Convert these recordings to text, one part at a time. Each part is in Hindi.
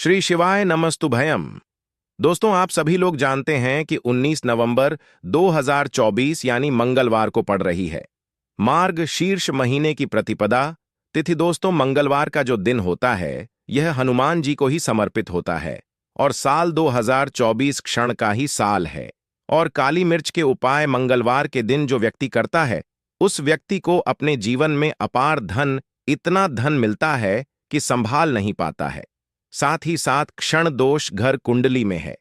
श्री शिवाय नमस्तुभयम। दोस्तों, आप सभी लोग जानते हैं कि 19 नवंबर 2024 यानी मंगलवार को पड़ रही है। मार्ग शीर्ष महीने की प्रतिपदा तिथि। दोस्तों, मंगलवार का जो दिन होता है यह हनुमान जी को ही समर्पित होता है और साल 2024 क्षण का ही साल है। और काली मिर्च के उपाय मंगलवार के दिन जो व्यक्ति करता है उस व्यक्ति को अपने जीवन में अपार धन, इतना धन मिलता है कि संभाल नहीं पाता है। साथ ही साथ क्षण दोष घर कुंडली में है।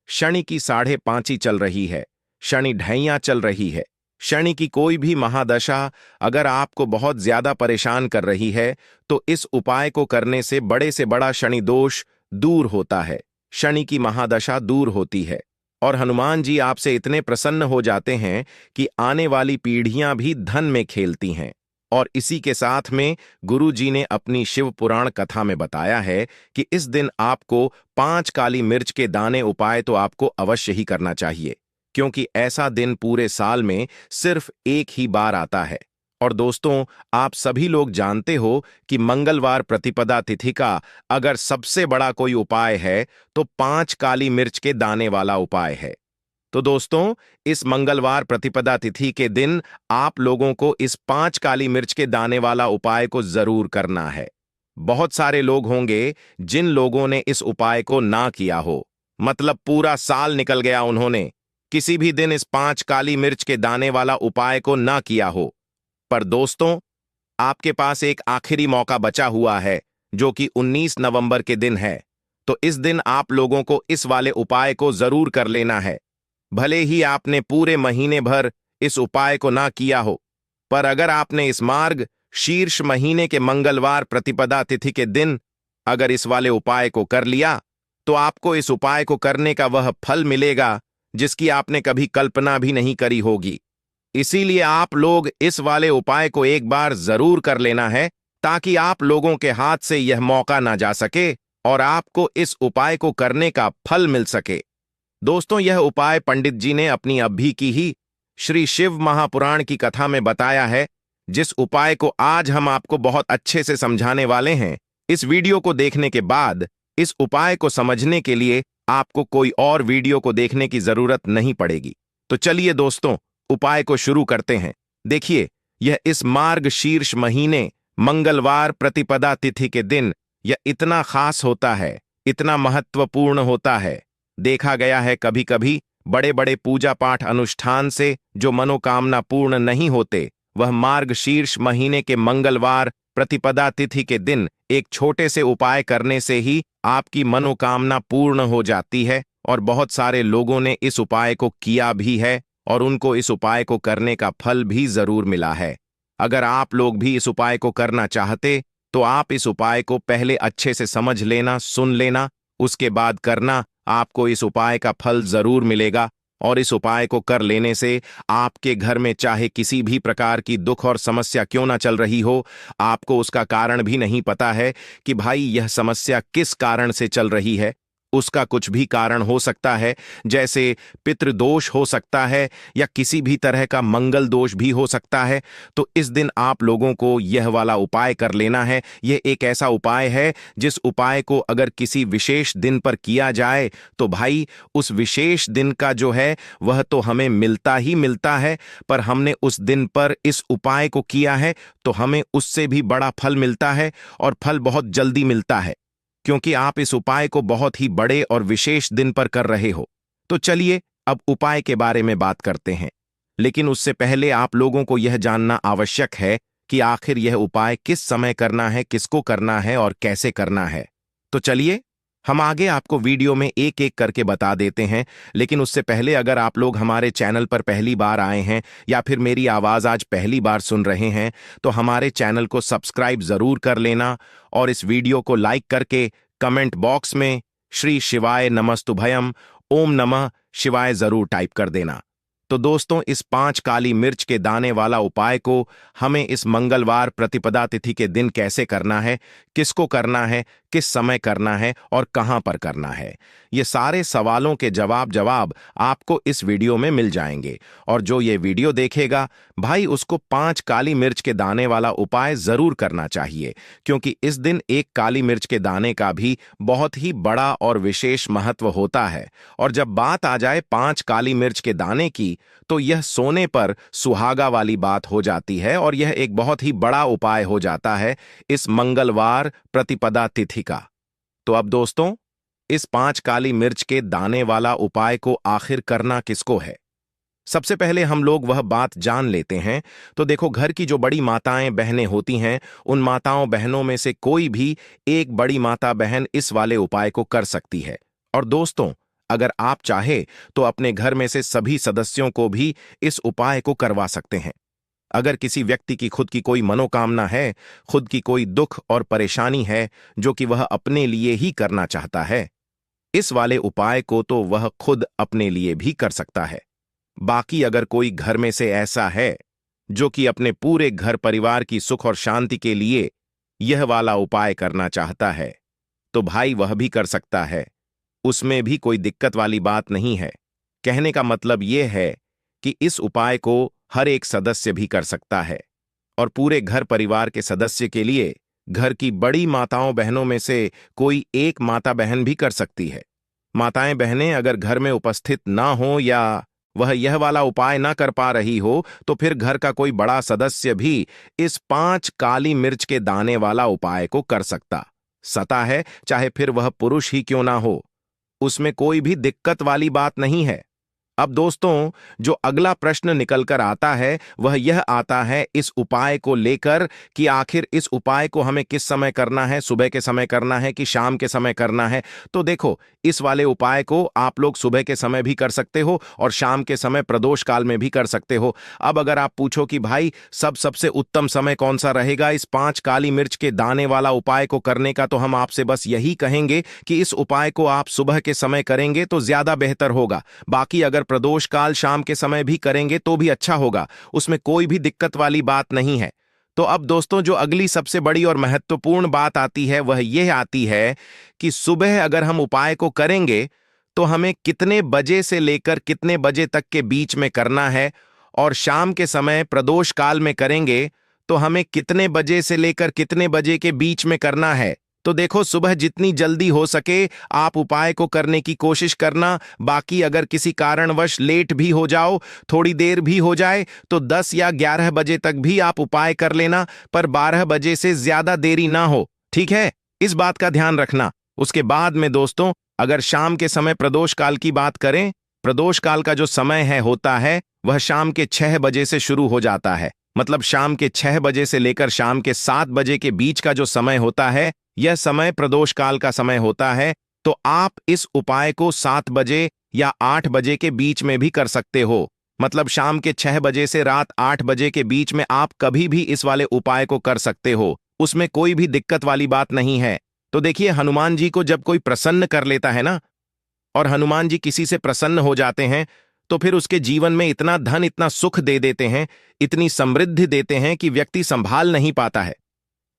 शनि की 5.5 चल रही है, शनि ढैया चल रही है। शनि की कोई भी महादशा अगर आपको बहुत ज्यादा परेशान कर रही है तो इस उपाय को करने से बड़ा शनि दोष दूर होता है, शनि की महादशा दूर होती है और हनुमान जी आपसे इतने प्रसन्न हो जाते हैं कि आने वाली पीढ़ियां भी धन में खेलती हैं। और इसी के साथ में गुरु जी ने अपनी शिव पुराण कथा में बताया है कि इस दिन आपको 5 काली मिर्च के दाने उपाय तो आपको अवश्य ही करना चाहिए, क्योंकि ऐसा दिन पूरे साल में सिर्फ एक ही बार आता है। और दोस्तों, आप सभी लोग जानते हो कि मंगलवार प्रतिपदा तिथि का अगर सबसे बड़ा कोई उपाय है तो 5 काली मिर्च के दाने वाला उपाय है। तो दोस्तों, इस मंगलवार प्रतिपदा तिथि के दिन आप लोगों को इस 5 काली मिर्च के दाने वाला उपाय को जरूर करना है। बहुत सारे लोग होंगे जिन लोगों ने इस उपाय को ना किया हो, मतलब पूरा साल निकल गया उन्होंने किसी भी दिन इस 5 काली मिर्च के दाने वाला उपाय को ना किया हो। पर दोस्तों, आपके पास एक आखिरी मौका बचा हुआ है जो कि 19 नवंबर के दिन है। तो इस दिन आप लोगों को इस वाले उपाय को जरूर कर लेना है। भले ही आपने पूरे महीने भर इस उपाय को ना किया हो, पर अगर आपने इस मार्ग शीर्ष महीने के मंगलवार प्रतिपदा तिथि के दिन अगर इस वाले उपाय को कर लिया तो आपको इस उपाय को करने का वह फल मिलेगा जिसकी आपने कभी कल्पना भी नहीं करी होगी। इसीलिए आप लोग इस वाले उपाय को एक बार जरूर कर लेना है ताकि आप लोगों के हाथ से यह मौका ना जा सके और आपको इस उपाय को करने का फल मिल सके। दोस्तों, यह उपाय पंडित जी ने अपनी अभी की ही श्री शिव महापुराण की कथा में बताया है, जिस उपाय को आज हम आपको बहुत अच्छे से समझाने वाले हैं। इस वीडियो को देखने के बाद इस उपाय को समझने के लिए आपको कोई और वीडियो को देखने की जरूरत नहीं पड़ेगी। तो चलिए दोस्तों, उपाय को शुरू करते हैं। देखिए, यह इस मार्ग शीर्ष महीने मंगलवार प्रतिपदा तिथि के दिन यह इतना खास होता है, इतना महत्वपूर्ण होता है। देखा गया है कभी कभी बड़े बड़े पूजा पाठ अनुष्ठान से जो मनोकामना पूर्ण नहीं होते, वह मार्ग शीर्ष महीने के मंगलवार प्रतिपदा तिथि के दिन एक छोटे से उपाय करने से ही आपकी मनोकामना पूर्ण हो जाती है। और बहुत सारे लोगों ने इस उपाय को किया भी है और उनको इस उपाय को करने का फल भी जरूर मिला है। अगर आप लोग भी इस उपाय को करना चाहते तो आप इस उपाय को पहले अच्छे से समझ लेना, सुन लेना, उसके बाद करना। आपको इस उपाय का फल जरूर मिलेगा और इस उपाय को कर लेने से आपके घर में चाहे किसी भी प्रकार की दुख और समस्या क्यों ना चल रही हो, आपको उसका कारण भी नहीं पता है कि भाई यह समस्या किस कारण से चल रही है। उसका कुछ भी कारण हो सकता है, जैसे पितृदोष हो सकता है या किसी भी तरह का मंगल दोष भी हो सकता है। तो इस दिन आप लोगों को यह वाला उपाय कर लेना है। यह एक ऐसा उपाय है जिस उपाय को अगर किसी विशेष दिन पर किया जाए तो भाई उस विशेष दिन का जो है वह तो हमें मिलता ही मिलता है, पर हमने उस दिन पर इस उपाय को किया है तो हमें उससे भी बड़ा फल मिलता है और फल बहुत जल्दी मिलता है, क्योंकि आप इस उपाय को बहुत ही बड़े और विशेष दिन पर कर रहे हो। तो चलिए अब उपाय के बारे में बात करते हैं, लेकिन उससे पहले आप लोगों को यह जानना आवश्यक है कि आखिर यह उपाय किस समय करना है, किसको करना है और कैसे करना है। तो चलिए हम आगे आपको वीडियो में एक एक करके बता देते हैं। लेकिन उससे पहले अगर आप लोग हमारे चैनल पर पहली बार आए हैं या फिर मेरी आवाज़ आज पहली बार सुन रहे हैं तो हमारे चैनल को सब्सक्राइब जरूर कर लेना और इस वीडियो को लाइक करके कमेंट बॉक्स में श्री शिवाय नमस्तुभयम, ओम नमः शिवाय जरूर टाइप कर देना। तो दोस्तों, इस 5 काली मिर्च के दाने वाला उपाय को हमें इस मंगलवार प्रतिपदा तिथि के दिन कैसे करना है, किसको करना है, किस समय करना है और कहां पर करना है, ये सारे सवालों के जवाब आपको इस वीडियो में मिल जाएंगे। और जो ये वीडियो देखेगा भाई, उसको 5 काली मिर्च के दाने वाला उपाय जरूर करना चाहिए, क्योंकि इस दिन एक काली मिर्च के दाने का भी बहुत ही बड़ा और विशेष महत्व होता है। और जब बात आ जाए 5 काली मिर्च के दाने की, तो यह सोने पर सुहागा वाली बात हो जाती है और यह एक बहुत ही बड़ा उपाय हो जाता है इस मंगलवार प्रतिपदा तिथि का। तो अब दोस्तों, इस 5 काली मिर्च के दाने वाला उपाय को आखिर करना किसको है, सबसे पहले हम लोग वह बात जान लेते हैं। तो देखो, घर की जो बड़ी माताएं बहनें होती हैं, उन माताओं बहनों में से कोई भी एक बड़ी माता बहन इस वाले उपाय को कर सकती है। और दोस्तों, अगर आप चाहे तो अपने घर में से सभी सदस्यों को भी इस उपाय को करवा सकते हैं। अगर किसी व्यक्ति की खुद की कोई मनोकामना है, खुद की कोई दुख और परेशानी है जो कि वह अपने लिए ही करना चाहता है, इस वाले उपाय को तो वह खुद अपने लिए भी कर सकता है। बाकी अगर कोई घर में से ऐसा है जो कि अपने पूरे घर परिवार की सुख और शांति के लिए यह वाला उपाय करना चाहता है, तो भाई वह भी कर सकता है। उसमें भी कोई दिक्कत वाली बात नहीं है। कहने का मतलब यह है कि इस उपाय को हर एक सदस्य भी कर सकता है और पूरे घर परिवार के सदस्य के लिए घर की बड़ी माताओं बहनों में से कोई एक माता बहन भी कर सकती है। माताएं बहनें अगर घर में उपस्थित ना हो या वह यह वाला उपाय ना कर पा रही हो, तो फिर घर का कोई बड़ा सदस्य भी इस 5 काली मिर्च के दाने वाला उपाय को कर सकता है, चाहे फिर वह पुरुष ही क्यों ना हो। उसमें कोई भी दिक्कत वाली बात नहीं है। अब दोस्तों, जो अगला प्रश्न निकल कर आता है वह यह आता है इस उपाय को लेकर कि आखिर इस उपाय को हमें किस समय करना है, सुबह के समय करना है कि शाम के समय करना है। तो देखो, इस वाले उपाय को आप लोग सुबह के समय भी कर सकते हो और शाम के समय प्रदोष काल में भी कर सकते हो। अब अगर आप पूछो कि भाई सबसे उत्तम समय कौन सा रहेगा इस 5 काली मिर्च के दाने वाला उपाय को करने का, तो हम आपसे बस यही कहेंगे कि इस उपाय को आप सुबह के समय करेंगे तो ज्यादा बेहतर होगा। बाकी अगर प्रदोष काल शाम के समय भी करेंगे तो भी अच्छा होगा, उसमें कोई भी दिक्कत वाली बात नहीं है। तो अब दोस्तों, जो अगली सबसे बड़ी और महत्वपूर्ण बात आती है वह यह आती है कि सुबह अगर हम उपाय को करेंगे तो हमें कितने बजे से लेकर कितने बजे तक के बीच में करना है, और शाम के समय प्रदोष काल में करेंगे तो हमें कितने बजे से लेकर कितने बजे के बीच में करना है। तो देखो, सुबह जितनी जल्दी हो सके आप उपाय को करने की कोशिश करना। बाकी अगर किसी कारणवश लेट भी हो जाओ, थोड़ी देर भी हो जाए, तो 10 या 11 बजे तक भी आप उपाय कर लेना, पर 12 बजे से ज्यादा देरी ना हो, ठीक है? इस बात का ध्यान रखना। उसके बाद में दोस्तों, अगर शाम के समय प्रदोष काल की बात करें, प्रदोष काल का जो समय होता है वह शाम के 6 बजे से शुरू हो जाता है। मतलब शाम के 6 बजे से लेकर शाम के 7 बजे के बीच का जो समय होता है, यह समय प्रदोष काल का समय होता है। तो आप इस उपाय को 7 बजे या 8 बजे के बीच में भी कर सकते हो। मतलब शाम के 6 बजे से रात 8 बजे के बीच में आप कभी भी इस वाले उपाय को कर सकते हो, उसमें कोई भी दिक्कत वाली बात नहीं है। तो देखिए, हनुमान जी को जब कोई प्रसन्न कर लेता है ना, और हनुमान जी किसी से प्रसन्न हो जाते हैं, तो फिर उसके जीवन में इतना धन, इतना सुख दे देते हैं, इतनी समृद्धि देते हैं कि व्यक्ति संभाल नहीं पाता है।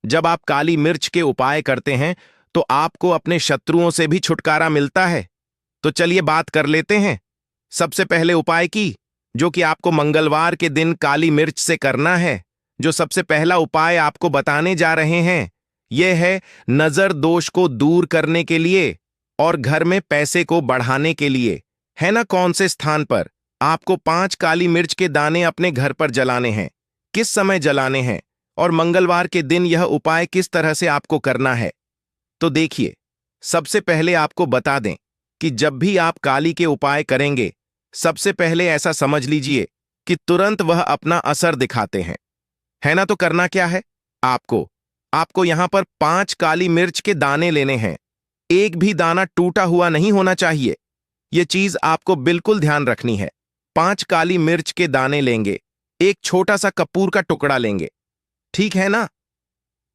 जब आप काली मिर्च के उपाय करते हैं तो आपको अपने शत्रुओं से भी छुटकारा मिलता है। तो चलिए बात कर लेते हैं सबसे पहले उपाय की, जो कि आपको मंगलवार के दिन काली मिर्च से करना है। जो सबसे पहला उपाय आपको बताने जा रहे हैं यह है नजर दोष को दूर करने के लिए और घर में पैसे को बढ़ाने के लिए। है ना, कौन से स्थान पर आपको 5 काली मिर्च के दाने अपने घर पर जलाने हैं, किस समय जलाने हैं, और मंगलवार के दिन यह उपाय किस तरह से आपको करना है। तो देखिए, सबसे पहले आपको बता दें कि जब भी आप काली के उपाय करेंगे, सबसे पहले ऐसा समझ लीजिए कि तुरंत वह अपना असर दिखाते हैं। है ना, तो करना क्या है, आपको यहां पर 5 काली मिर्च के दाने लेने हैं। एक भी दाना टूटा हुआ नहीं होना चाहिए, यह चीज आपको बिल्कुल ध्यान रखनी है। 5 काली मिर्च के दाने लेंगे, एक छोटा सा कपूर का टुकड़ा लेंगे, ठीक है ना।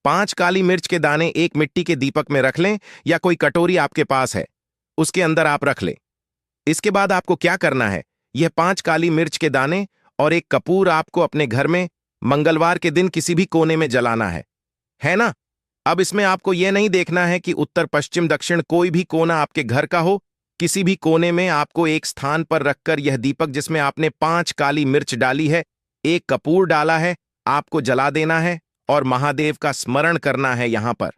5 काली मिर्च के दाने एक मिट्टी के दीपक में रख लें, या कोई कटोरी आपके पास है उसके अंदर आप रख लें। इसके बाद आपको क्या करना है, यह 5 काली मिर्च के दाने और एक कपूर आपको अपने घर में मंगलवार के दिन किसी भी कोने में जलाना है ना? अब इसमें आपको यह नहीं देखना है कि उत्तर पश्चिम दक्षिण कोई भी कोना आपके घर का हो। किसी भी कोने में आपको एक स्थान पर रखकर यह दीपक जिसमें आपने 5 काली मिर्च डाली है, एक कपूर डाला है, आपको जला देना है और महादेव का स्मरण करना है यहां पर।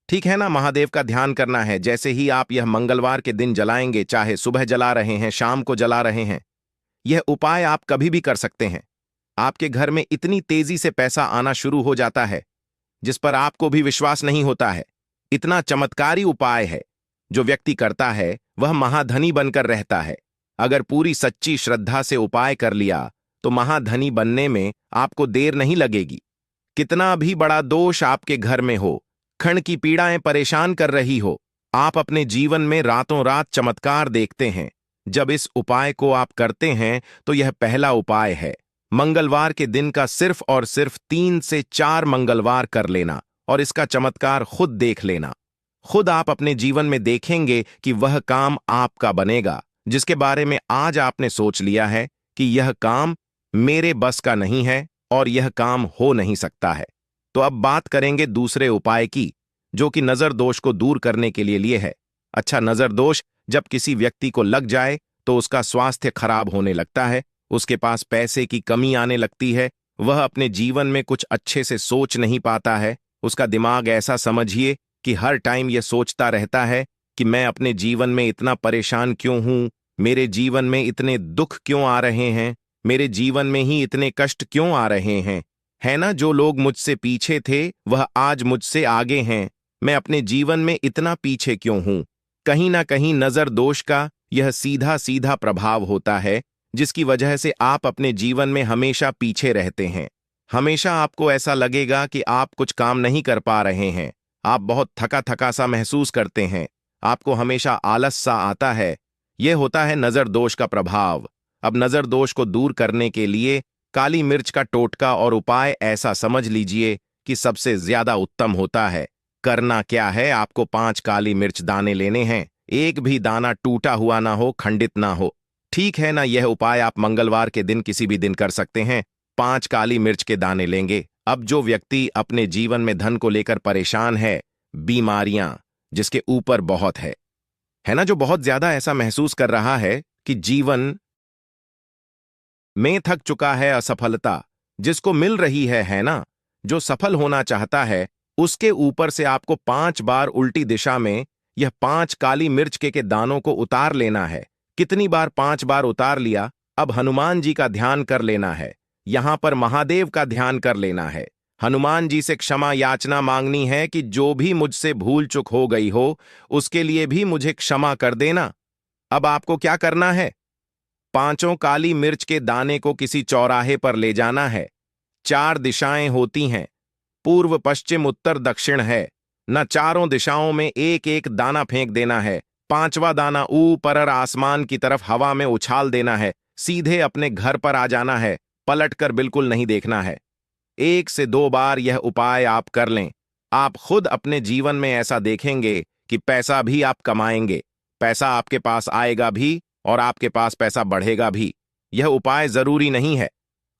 ठीक है ना? महादेव का ध्यान करना है। जैसे ही आप यह मंगलवार के दिन जलाएंगे, चाहे सुबह जला रहे हैं, शाम को जला रहे हैं, यह उपाय आप कभी भी कर सकते हैं। आपके घर में इतनी तेजी से पैसा आना शुरू हो जाता है जिस पर आपको भी विश्वास नहीं होता है। इतना चमत्कारी उपाय है। जो व्यक्ति करता है वह महाधनी बनकर रहता है। अगर पूरी सच्ची श्रद्धा से उपाय कर लिया तो महाधनी बनने में आपको देर नहीं लगेगी। कितना भी बड़ा दोष आपके घर में हो, क्षण की पीड़ाएं परेशान कर रही हो, आप अपने जीवन में रातों रात चमत्कार देखते हैं। जब इस उपाय को आप करते हैं तो यह पहला उपाय है। मंगलवार के दिन का सिर्फ और सिर्फ 3 से 4 मंगलवार कर लेना और इसका चमत्कार खुद देख लेना। खुद आप अपने जीवन में देखेंगे कि वह काम आपका बनेगा जिसके बारे में आज आपने सोच लिया है कि यह काम मेरे बस का नहीं है और यह काम हो नहीं सकता है। तो अब बात करेंगे दूसरे उपाय की, जो कि नजर दोष को दूर करने के लिए है। अच्छा, नजर दोष जब किसी व्यक्ति को लग जाए तो उसका स्वास्थ्य खराब होने लगता है, उसके पास पैसे की कमी आने लगती है, वह अपने जीवन में कुछ अच्छे से सोच नहीं पाता है। उसका दिमाग ऐसा समझिए कि हर टाइम यह सोचता रहता है कि मैं अपने जीवन में इतना परेशान क्यों हूं, मेरे जीवन में इतने दुख क्यों आ रहे हैं, मेरे जीवन में ही इतने कष्ट क्यों आ रहे हैं। है ना? जो लोग मुझसे पीछे थे वह आज मुझसे आगे हैं। मैं अपने जीवन में इतना पीछे क्यों हूं? कहीं ना कहीं नजर दोष का यह सीधा सीधा प्रभाव होता है जिसकी वजह से आप अपने जीवन में हमेशा पीछे रहते हैं। हमेशा आपको ऐसा लगेगा कि आप कुछ काम नहीं कर पा रहे हैं। आप बहुत थका थका सा महसूस करते हैं। आपको हमेशा आलस सा आता है। यह होता है नजर दोष का प्रभाव। अब नजर दोष को दूर करने के लिए काली मिर्च का टोटका और उपाय ऐसा समझ लीजिए कि सबसे ज्यादा उत्तम होता है। करना क्या है? आपको 5 काली मिर्च दाने लेने हैं। एक भी दाना टूटा हुआ ना हो, खंडित ना हो। ठीक है ना? यह उपाय आप मंगलवार के दिन किसी भी दिन कर सकते हैं। 5 काली मिर्च के दाने लेंगे। अब जो व्यक्ति अपने जीवन में धन को लेकर परेशान है, बीमारियां जिसके ऊपर बहुत है ना, जो बहुत ज्यादा ऐसा महसूस कर रहा है कि जीवन में थक चुका है, असफलता जिसको मिल रही है ना, जो सफल होना चाहता है, उसके ऊपर से आपको 5 बार उल्टी दिशा में यह 5 काली मिर्च के दानों को उतार लेना है। कितनी बार? 5 बार उतार लिया। अब हनुमान जी का ध्यान कर लेना है। यहां पर महादेव का ध्यान कर लेना है। हनुमान जी से क्षमा याचना मांगनी है कि जो भी मुझसे भूल चूक हो गई हो उसके लिए भी मुझे क्षमा कर देना। अब आपको क्या करना है? 5 काली मिर्च के दाने को किसी चौराहे पर ले जाना है। 4 दिशाएं होती हैं, पूर्व पश्चिम उत्तर दक्षिण है न। चारों दिशाओं में एक एक दाना फेंक देना है। 5वां दाना ऊपर आसमान की तरफ हवा में उछाल देना है। सीधे अपने घर पर आ जाना है, पलटकर बिल्कुल नहीं देखना है। 1 से 2 बार यह उपाय आप कर लें। आप खुद अपने जीवन में ऐसा देखेंगे कि पैसा भी आप कमाएंगे, पैसा आपके पास आएगा भी और आपके पास पैसा बढ़ेगा भी। यह उपाय जरूरी नहीं है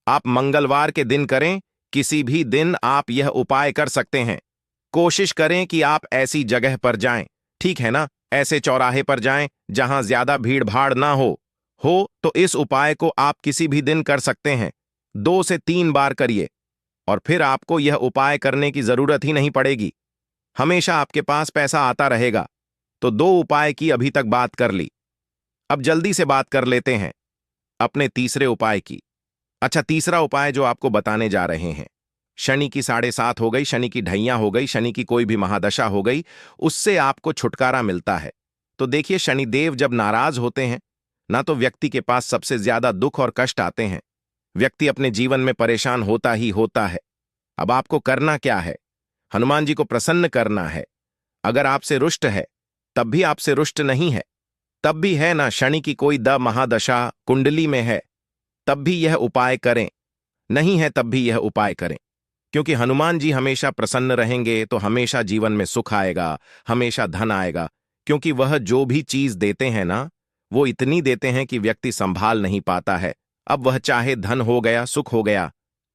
आप मंगलवार के दिन करें, किसी भी दिन आप यह उपाय कर सकते हैं। कोशिश करें कि आप ऐसी जगह पर जाएं, ठीक है ना? ऐसे चौराहे पर जाएं जहां ज्यादा भीड़ भाड़ ना हो तो इस उपाय को आप किसी भी दिन कर सकते हैं। 2 से 3 बार करिए और फिर आपको यह उपाय करने की जरूरत ही नहीं पड़ेगी। हमेशा आपके पास पैसा आता रहेगा। तो 2 उपाय की अभी तक बात कर ली। अब जल्दी से बात कर लेते हैं अपने तीसरे उपाय की। अच्छा, तीसरा उपाय जो आपको बताने जा रहे हैं, शनि की 7.5 हो गई, शनि की ढैया हो गई, शनि की कोई भी महादशा हो गई, उससे आपको छुटकारा मिलता है। तो देखिए, शनिदेव जब नाराज होते हैं ना तो व्यक्ति के पास सबसे ज्यादा दुख और कष्ट आते हैं। व्यक्ति अपने जीवन में परेशान होता ही होता है। अब आपको करना क्या है? हनुमान जी को प्रसन्न करना है। अगर आपसे रुष्ट है तब भी आपसे रुष्ट नहीं है तब भी है ना, शनि की कोई महादशा कुंडली में है तब भी यह उपाय करें, नहीं है तब भी यह उपाय करें। क्योंकि हनुमान जी हमेशा प्रसन्न रहेंगे तो हमेशा जीवन में सुख आएगा, हमेशा धन आएगा। क्योंकि वह जो भी चीज देते हैं ना, वो इतनी देते हैं कि व्यक्ति संभाल नहीं पाता है। अब वह चाहे धन हो गया, सुख हो गया,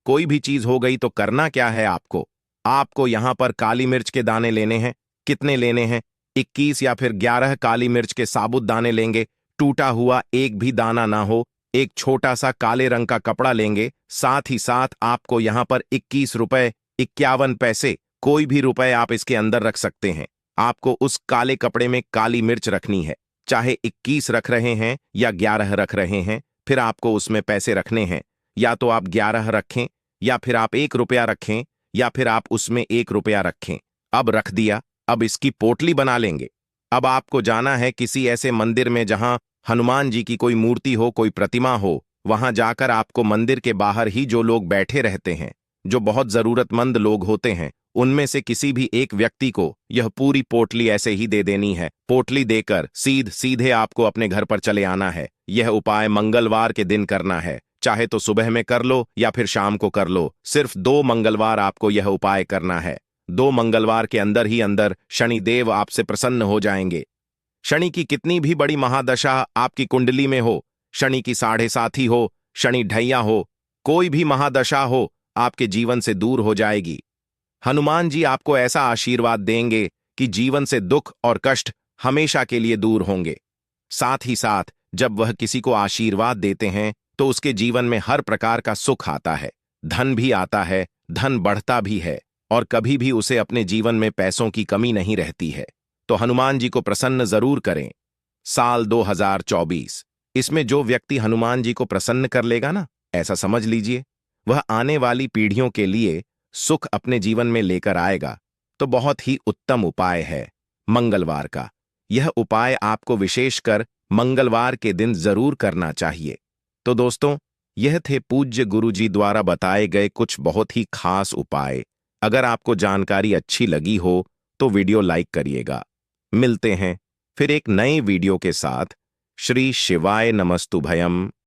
कोई भी चीज हो गई, तो करना क्या है आपको? आपको यहां पर काली मिर्च के दाने लेने हैं। कितने लेने हैं? 21 या फिर 11 काली मिर्च के साबुत दाने लेंगे। टूटा हुआ एक भी दाना ना हो। एक छोटा सा काले रंग का कपड़ा लेंगे। साथ ही साथ आपको यहां पर 21 रुपए 51 पैसे, कोई भी रुपए आप इसके अंदर रख सकते हैं। आपको उस काले कपड़े में काली मिर्च रखनी है। चाहे 21 रख रहे हैं या 11 रख रहे हैं, फिर आपको उसमें पैसे रखने हैं। या तो आप 11 रखें, या फिर आप 1 रुपया रखें, या फिर आप उसमें 1 रुपया रखें। अब रख दिया, अब इसकी पोटली बना लेंगे। अब आपको जाना है किसी ऐसे मंदिर में जहां हनुमान जी की कोई मूर्ति हो, कोई प्रतिमा हो। वहां जाकर आपको मंदिर के बाहर ही जो लोग बैठे रहते हैं, जो बहुत जरूरतमंद लोग होते हैं, उनमें से किसी भी एक व्यक्ति को यह पूरी पोटली ऐसे ही दे देनी है। पोटली देकर सीधे आपको अपने घर पर चले आना है। यह उपाय मंगलवार के दिन करना है। चाहे तो सुबह में कर लो या फिर शाम को कर लो। सिर्फ 2 मंगलवार आपको यह उपाय करना है। 2 मंगलवार के अंदर ही अंदर शनिदेव आपसे प्रसन्न हो जाएंगे। शनि की कितनी भी बड़ी महादशा आपकी कुंडली में हो, शनि की 7.5 हो, शनि ढैया हो, कोई भी महादशा हो, आपके जीवन से दूर हो जाएगी। हनुमान जी आपको ऐसा आशीर्वाद देंगे कि जीवन से दुख और कष्ट हमेशा के लिए दूर होंगे। साथ ही साथ जब वह किसी को आशीर्वाद देते हैं तो उसके जीवन में हर प्रकार का सुख आता है, धन भी आता है, धन बढ़ता भी है, और कभी भी उसे अपने जीवन में पैसों की कमी नहीं रहती है। तो हनुमान जी को प्रसन्न जरूर करें। साल 2024, इसमें जो व्यक्ति हनुमान जी को प्रसन्न कर लेगा ना, ऐसा समझ लीजिए वह आने वाली पीढ़ियों के लिए सुख अपने जीवन में लेकर आएगा। तो बहुत ही उत्तम उपाय है मंगलवार का। यह उपाय आपको विशेषकर मंगलवार के दिन जरूर करना चाहिए। तो दोस्तों, यह थे पूज्य गुरुजी द्वारा बताए गए कुछ बहुत ही खास उपाय। अगर आपको जानकारी अच्छी लगी हो तो वीडियो लाइक करिएगा। मिलते हैं फिर एक नए वीडियो के साथ। श्री शिवाय नमस्तुभयम।